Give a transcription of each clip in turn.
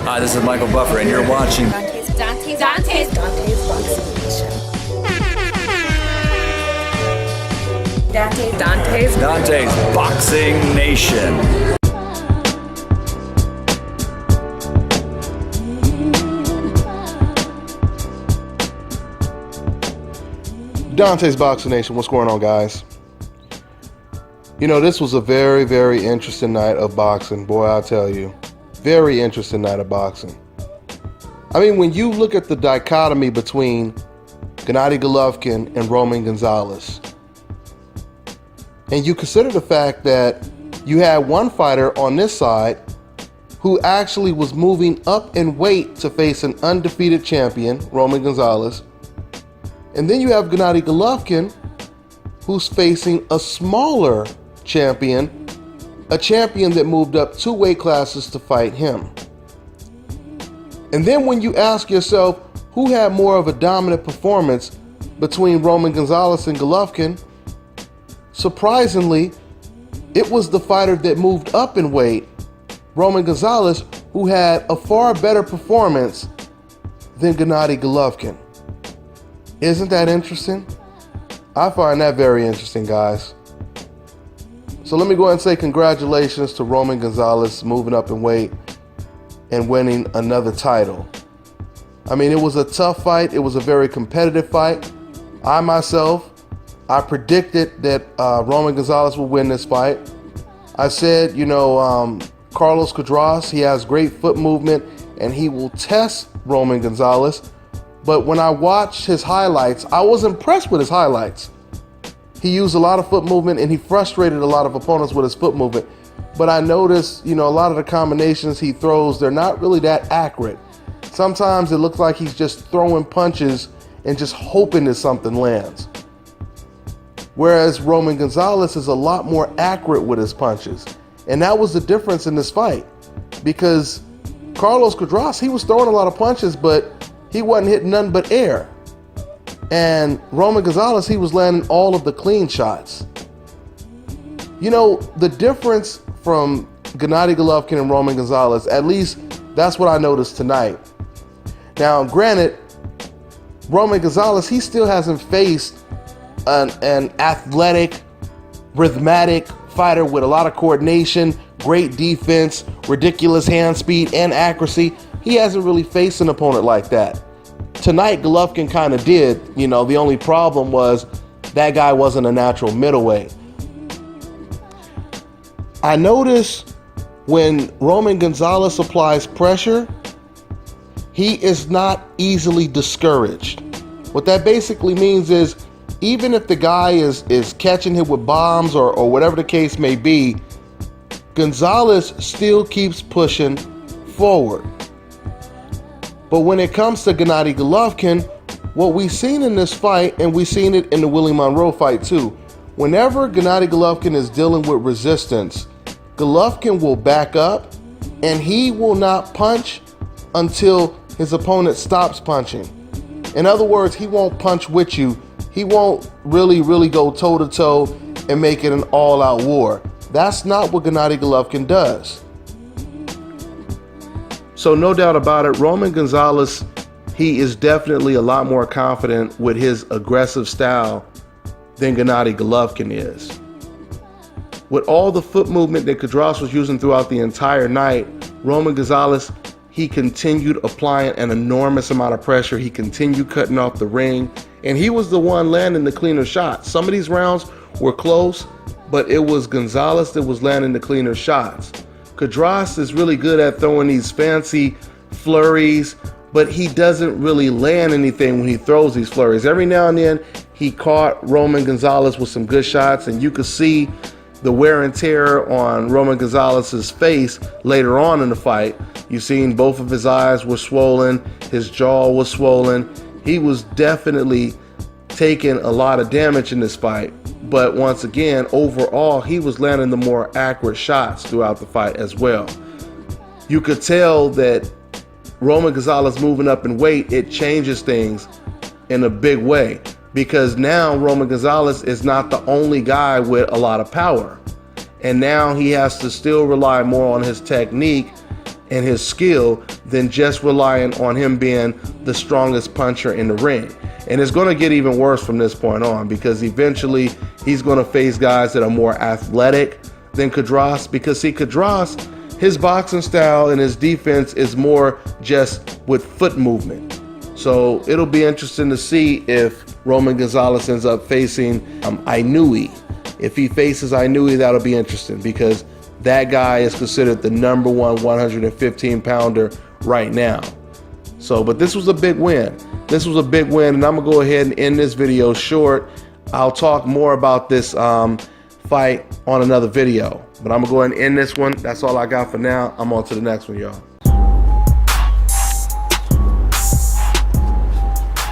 Hi, this is Michael Buffer, and you're watching Dontae'S Boxing Nation. Dontae'S Boxing Nation, what's going on, guys? You know, this was a very, very interesting night of boxing. Boy, I'll tell you. Very interesting night of boxing. I mean, when you look at the dichotomy between Gennady Golovkin and Roman Gonzalez, and you consider the fact that you had one fighter on this side who actually was moving up in weight to face an undefeated champion, Roman Gonzalez, and then you have Gennady Golovkin, who's facing a smaller champion, a champion that moved up 2 weight classes to fight him. And then when you ask yourself who had more of a dominant performance between Roman Gonzalez and Golovkin, surprisingly, it was the fighter that moved up in weight, Roman Gonzalez, who had a far better performance than Gennady Golovkin. Isn't that interesting? I find that very interesting, guys. So let me go ahead and say congratulations to Roman Gonzalez moving up in weight and winning another title. I mean, it was a tough fight. It was a very competitive fight. I predicted that Roman Gonzalez would win this fight. I said, Carlos CUADRAS, he has great foot movement and he will test Roman Gonzalez. But when I watched his highlights, I was impressed with his highlights. He used a lot of foot movement and he frustrated a lot of opponents with his foot movement. But I noticed, a lot of the combinations he throws, they're not really that accurate. Sometimes it looks like he's just throwing punches and just hoping that something lands. Whereas Roman Gonzalez is a lot more accurate with his punches. And that was the difference in this fight. Because Carlos CUADRAS, he was throwing a lot of punches, but he wasn't hitting nothing but air. And Roman Gonzalez, he was landing all of the clean shots. The difference from Gennady Golovkin and Roman Gonzalez, at least that's what I noticed tonight. Now, granted, Roman Gonzalez, he still hasn't faced an athletic, rhythmic fighter with a lot of coordination, great defense, ridiculous hand speed and accuracy. He hasn't really faced an opponent like that. Tonight, Golovkin kind of did. The only problem was that guy wasn't a natural middleweight. I noticed when Roman Gonzalez applies pressure, he is not easily discouraged. What that basically means is, even if the guy is catching him with bombs or whatever the case may be, Gonzalez still keeps pushing forward. But when it comes to Gennady Golovkin, what we've seen in this fight, and we've seen it in the Willie Monroe fight too, whenever Gennady Golovkin is dealing with resistance, Golovkin will back up and he will not punch until his opponent stops punching. In other words, he won't punch with you. He won't really go toe-to-toe and make it an all-out war. That's not what Gennady Golovkin does. So no doubt about it, Roman Gonzalez, he is definitely a lot more confident with his aggressive style than Gennady Golovkin is. With all the foot movement that CUADRAS was using throughout the entire night, Roman Gonzalez, he continued applying an enormous amount of pressure. He continued cutting off the ring, and he was the one landing the cleaner shots. Some of these rounds were close, but it was Gonzalez that was landing the cleaner shots. CUADRAS is really good at throwing these fancy flurries, but he doesn't really land anything when he throws these flurries. Every now and then, he caught Roman Gonzalez with some good shots, and you could see the wear and tear on Roman Gonzalez's face later on in the fight. You've seen both of his eyes were swollen, his jaw was swollen. He was definitely taking a lot of damage in this fight. But once again, overall, he was landing the more accurate shots throughout the fight as well. You could tell that Roman Gonzalez moving up in weight, it changes things in a big way, because now Roman Gonzalez is not the only guy with a lot of power. And now he has to still rely more on his technique and his skill than just relying on him being the strongest puncher in the ring. And it's going to get even worse from this point on, because eventually he's going to face guys that are more athletic than CUADRAS, because see, CUADRAS, his boxing style and his defense is more just with foot movement. So it'll be interesting to see if Roman Gonzalez ends up facing Inoue. If he faces Inoue, that'll be interesting, because that guy is considered the number one 115 pounder right now. So, but this was a big win. This was a big win, and I'm gonna go ahead and end this video short. I'll talk more about this fight on another video, but I'm gonna go ahead and end this one. That's all I got for now. I'm on to the next one, y'all.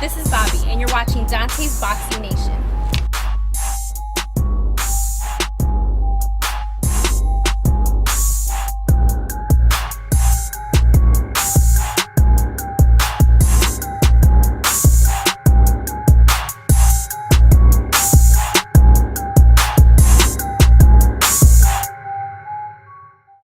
This is Bobby, and you're watching Dante's Boxing Nation.